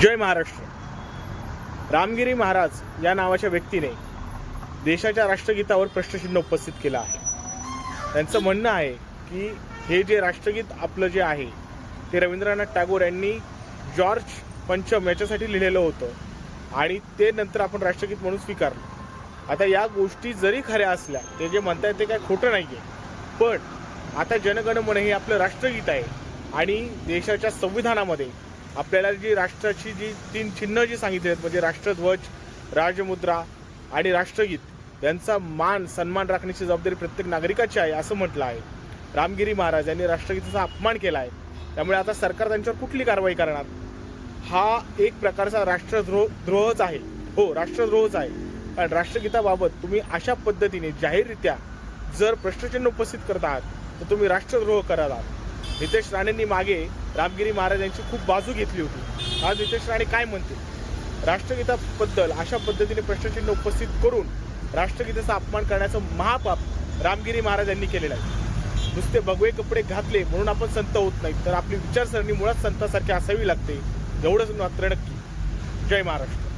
जय महाराष्ट्र। रामगिरी महाराज या नावाच्या व्यक्तीने देशाच्या राष्ट्रगीतावर प्रश्नचिन्ह उपस्थित केलं आहे। त्यांचं म्हणणं आहे की हे जे राष्ट्रगीत आपलं जे आहे ते रवींद्रनाथ टागोर यांनी जॉर्ज पंचम याच्यासाठी लिहिलेलं होतं आणि ते नंतर आपण राष्ट्रगीत म्हणून स्वीकारलं। आता या गोष्टी जरी खऱ्या असल्या, ते जे म्हणतायत ते काय खोटं नाही आहे, पण आता जनगण मन हे आपलं राष्ट्रगीत आहे आणि देशाच्या संविधानामध्ये आपल्याला जी राष्ट्राची जी 3 चिन्ह जी सांगितली आहेत, म्हणजे राष्ट्रध्वज, राजमुद्रा आणि राष्ट्रगीत यांचा मान सन्मान राखण्याची जबाबदारी प्रत्येक नागरिकाची आहे असं म्हटलं आहे। रामगिरी महाराज यांनी राष्ट्रगीताचा अपमान केला आहे, त्यामुळे आता सरकार त्यांच्यावर कुठली कारवाई करणार? हा एक प्रकारचा राष्ट्रद्रोहच आहे। हो, राष्ट्रद्रोहच आहे, कारण राष्ट्रगीताबाबत तुम्ही अशा पद्धतीने जाहीररित्या जर प्रश्नचिन्ह उपस्थित करत आहात तर तुम्ही राष्ट्रद्रोह करत आहात। नितेश राणेंनी मागे रामगिरी महाराज यांची खूप बाजू घेतली होती। आज नितेश राणे काय म्हणतील? राष्ट्रगीताबद्दल अशा पद्धतीने प्रश्नचिन्ह उपस्थित करून राष्ट्रगीताचा अपमान करण्याचं महापाप रामगिरी महाराज यांनी केलेलं आहे। नुसते भगवे कपडे घातले म्हणून आपण संत होत नाही, तर आपली विचारसरणी मुळात संतासारखी असावी लागते, एवढंच मात्र नक्की। जय महाराष्ट्र।